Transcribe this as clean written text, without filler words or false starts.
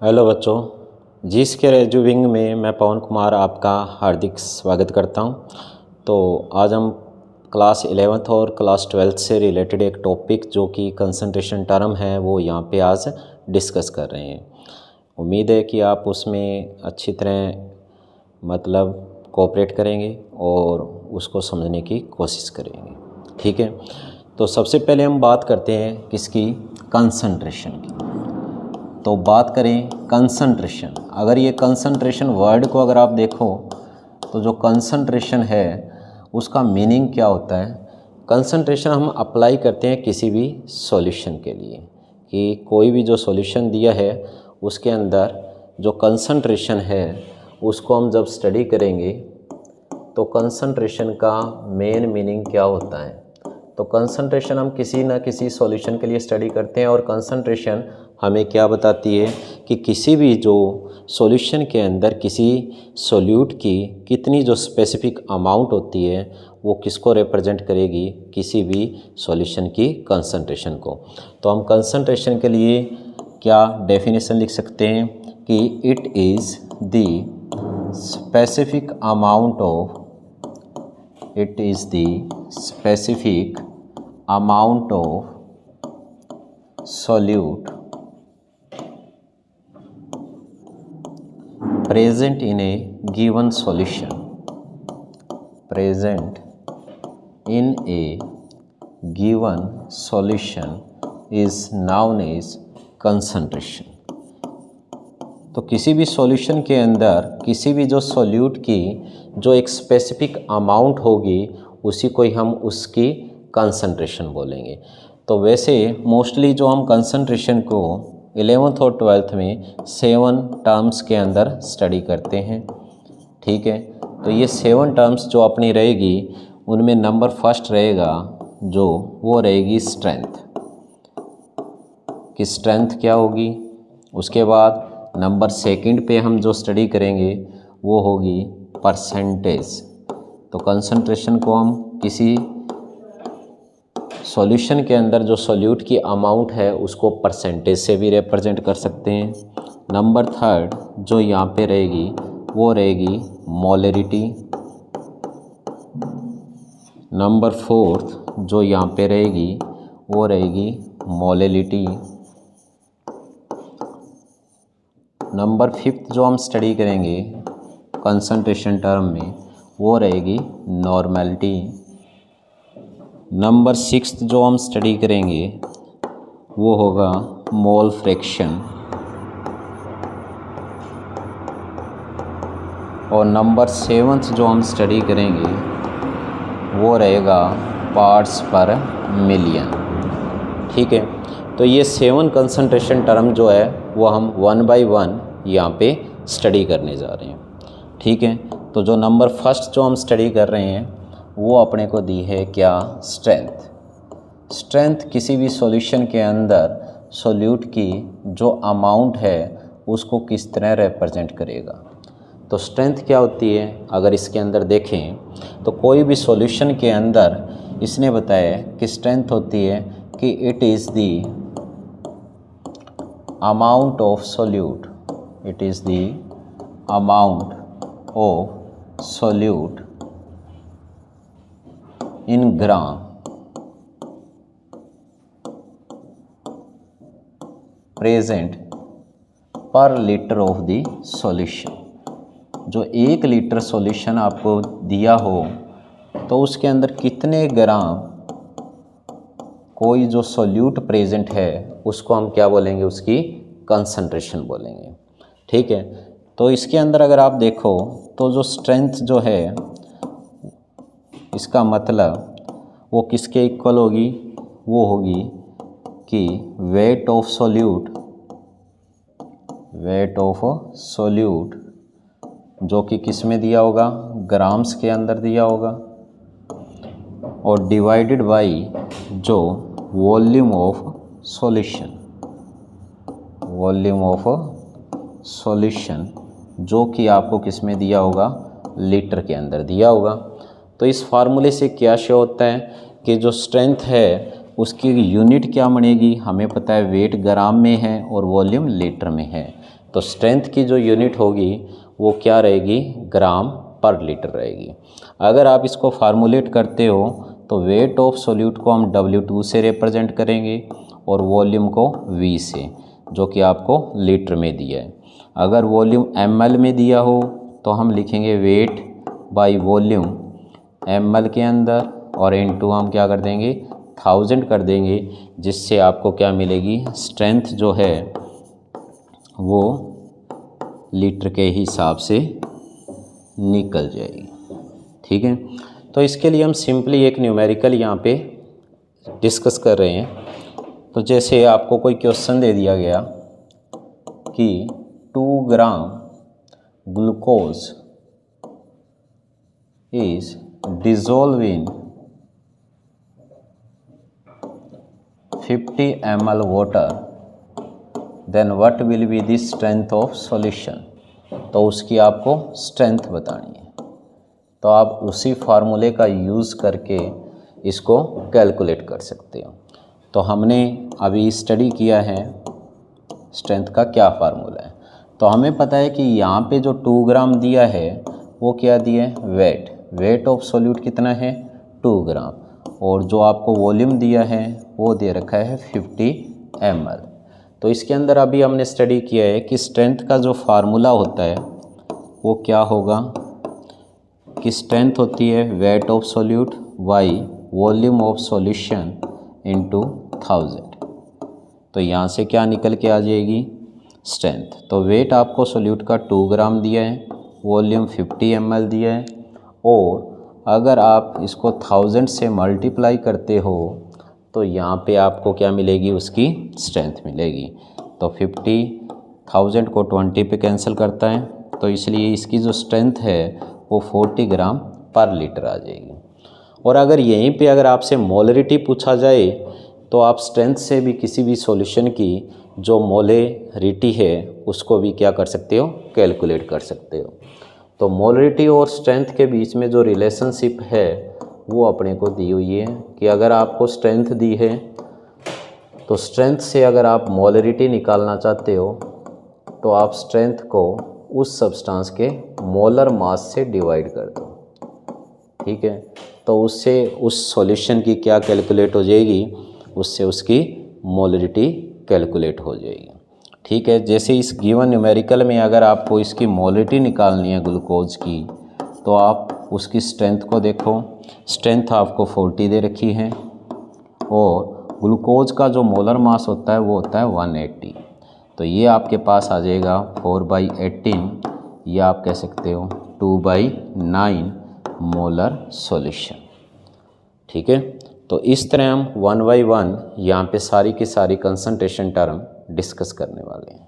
Hello बच्चों, जीस के रिव्यूइंग में मैं पवन कुमार आपका हार्दिक स्वागत करता हूं। तो आज हम क्लास 11th और क्लास 12th से रिलेटेड एक टॉपिक जो कि कंसंट्रेशन टर्म है वो यहाँ पे आज डिस्कस कर रहे हैं। उम्मीद है कि आप उसमें अच्छी तरह कोऑपरेट करेंगे और उसको समझने की कोशिश करेंगे। ठीक है, तो सबसे पहले हम बात करते हैं किसकी, कंसंट्रेशन की। तो बात करें कंसंट्रेशन। अगर ये कंसंट्रेशन वर्ड को अगर आप देखो तो जो कंसंट्रेशन है उसका मीनिंग क्या होता है। कंसंट्रेशन हम अप्लाई करते हैं किसी भी सॉल्यूशन के लिए, कि कोई भी जो सॉल्यूशन दिया है उसके अंदर जो कंसंट्रेशन है उसको हम जब स्टडी करेंगे तो कंसंट्रेशन का मेन मीनिंग क्या होता है। तो कंसंट्रेशन हम किसी ना किसी सॉल्यूशन के लिए स्टडी करते हैं और कंसंट्रेशन हमें क्या बताती है कि किसी भी जो सॉल्यूशन के अंदर किसी सॉल्यूट की कितनी जो स्पेसिफिक अमाउंट होती है वो किसको रिप्रेजेंट करेगी, किसी भी सॉल्यूशन की कंसंट्रेशन को। तो हम कंसंट्रेशन के लिए क्या डेफिनेशन लिख सकते हैं कि it is the specific amount of, it is the specific amount of solute present in a given solution, present in a given solution is known as concentration। तो किसी भी सॉल्यूशन के अंदर किसी भी जो सॉल्यूट की जो एक स्पेसिफिक अमाउंट होगी उसी को ही हम उसकी कंसंट्रेशन बोलेंगे। तो वैसे मोस्टली जो हम कंसंट्रेशन को 11th और 12th में 7 टर्म्स के अंदर स्टडी करते हैं। ठीक है, तो ये 7 टर्म्स जो अपनी रहेगी उनमें नंबर फर्स्ट रहेगा जो वो रहेगी स्ट्रेंथ, कि स्ट्रेंथ क्या होगी। उसके बाद नंबर सेकंड पे हम जो स्टडी करेंगे वो होगी परसेंटेज। तो कंसंट्रेशन को हम किसी सॉल्यूशन के अंदर जो सॉल्यूट की अमाउंट है उसको परसेंटेज से भी रिप्रेजेंट कर सकते हैं। नंबर थर्ड जो यहाँ पे रहेगी वो रहेगी मोलरिटी। नंबर फोर्थ जो यहाँ पे रहेगी वो रहेगी मोलैलिटी। नंबर फिफ्थ जो हम स्टडी करेंगे कंसंट्रेशन टर्म में वो रहेगी नॉर्मैलिटी। नंबर सिक्स्थ जो हम स्टडी करेंगे वो होगा मोल फ्रैक्शन। और नंबर सेवंथ जो हम स्टडी करेंगे वो रहेगा पार्ट्स पर मिलियन। ठीक है, तो ये 7 कंसंट्रेशन टर्म जो है वो हम 1 बाय 1 यहाँ पे स्टडी करने जा रहे हैं। ठीक है, तो जो नंबर फर्स्ट जो हम स्टडी कर रहे हैं वो अपने को दी है क्या, स्ट्रेंथ। स्ट्रेंथ किसी भी सॉल्यूशन के अंदर सॉल्यूट की जो अमाउंट है उसको किस तरह रिप्रेजेंट करेगा। तो स्ट्रेंथ क्या होती है, अगर इसके अंदर देखें तो कोई भी सॉल्यूशन के अंदर इसने बताया कि स्ट्रेंथ होती है कि it is the amount of solute, it is the amount of solute in gram present per liter of the solution। जो 1 लीटर सॉल्यूशन आपको दिया हो तो उसके अंदर कितने ग्राम कोई जो सॉल्यूट प्रेजेंट है उसको हम क्या बोलेंगे, उसकी कंसंट्रेशन बोलेंगे। ठीक है, तो इसके अंदर अगर आप देखो तो जो स्ट्रेंथ जो है इसका मतलब वो किसके इक्वल होगी, वो होगी कि weight of solute, weight of solute जो कि किस में दिया होगा, ग्राम्स के अंदर दिया होगा, और डिवाइडेड बाई जो volume of solution, volume of solution जो कि आपको किस में दिया होगा, लीटर के अंदर दिया होगा। तो इस फार्मूले से क्या शो होता है कि जो स्ट्रेंथ है उसकी यूनिट क्या बनेगी, हमें पता है वेट ग्राम में है और वॉल्यूम लीटर में है, तो स्ट्रेंथ की जो यूनिट होगी वो क्या रहेगी, ग्राम पर लीटर रहेगी। अगर आप इसको फार्मूलेट करते हो तो वेट ऑफ सॉल्यूट को हम W2 से रिप्रेजेंट करेंगे और वॉल्यूम को V से, जो कि आपको लीटर में दिया है। अगर वॉल्यूम ml में दिया हो तो हम लिखेंगे वेट बाई वॉल्यूम ml के अंदर, और इनटू हम क्या कर देंगे 1000 कर देंगे, जिससे आपको क्या मिलेगी, स्ट्रेंथ जो है वो लीटर के हिसाब से निकल जाएगी। ठीक है, तो इसके लिए हम सिंपली एक न्यूमेरिकल यहाँ पे डिस्कस कर रहे हैं। तो जैसे आपको कोई क्वेश्चन दे दिया गया कि 2 gram glucose is dissolved in 50 ml water, then what will be the strength of solution. तो उसकी आपको स्ट्रेंथ बतानी है, तो आप उसी फार्मूले का यूज़ करके इसको कैलकुलेट कर सकते हो। तो हमने अभी स्टडी किया है स्ट्रेंथ का क्या फार्मूला है। तो हमें पता है कि यहाँ पे जो 2 ग्राम दिया है वो क्या दिया है, वेट ऑफ सॉल्यूट कितना है 2 ग्राम, और जो आपको वॉल्यूम दिया है वो दे रखा है 50 ml। तो इसके अंदर अभी हमने स्टडी किया है कि स्ट्रेंथ का जो फार्मूला होता है वो क्या होगा, कि स्ट्रेंथ होती है weight of solute by volume of solution into 1000। तो यहाँ से क्या निकल के आ जाएगी, स्ट्रेंथ। तो वेट आपको सॉल्यूट का 2 ग्राम दिया है, वॉल्यूम 50 ml दिया है, और अगर आप इसको 1000 से मल्टीप्लाई करते हो तो यहाँ पे आपको क्या मिलेगी, उसकी स्ट्रेंथ मिलेगी। तो 50,000 को 20 पे कैंसिल करता है, तो इसलिए इसकी जो स्ट्रेंथ है वो 40 ग्राम पर लीटर आ जाएगी। और अगर यहीं पे अगर आपसे मोलरिटी पूछा जाए तो आप स्ट्रेंथ से भी किसी भी सॉल्यूशन की जो मोलरिटी है उसको भी क्या कर सकते हो, कैलकुलेट कर सकते हो। तो मोलरिटी और स्ट्रेंथ के बीच में जो रिलेशनशिप है वो अपने को दी हुई है कि अगर आपको स्ट्रेंथ दी है तो स्ट्रेंथ से अगर आप मोलरिटी निकालना चाहते हो तो आप स्ट्रेंथ को उस सब्सटेंस के मोलर मास से डिवाइड कर दो। ठीक है, तो उससे उस सॉल्यूशन की क्या कैलकुलेट हो जाएगी, उससे उसकी मोलरिटी कैलकुलेट हो जाएगी। ठीक है, जैसे इस गिवन न्यूमेरिकल में अगर आपको इसकी मोलरिटी निकालनी है ग्लूकोज की, तो आप उसकी स्ट्रेंथ को देखो, स्ट्रेंथ आपको 40 दे रखी है, और ग्लूकोज का जो मोलर मास होता है वो होता है 180। तो ये आपके पास आ जाएगा 4/18, या आप कह सकते हो 2/9 मोलर सॉल्यूशन। ठीक है, तो इस तरह हम 1 बाई 1 यहाँ पे सारी की सारी कंसंट्रेशन टर्म डिस्कस करने वाले हैं।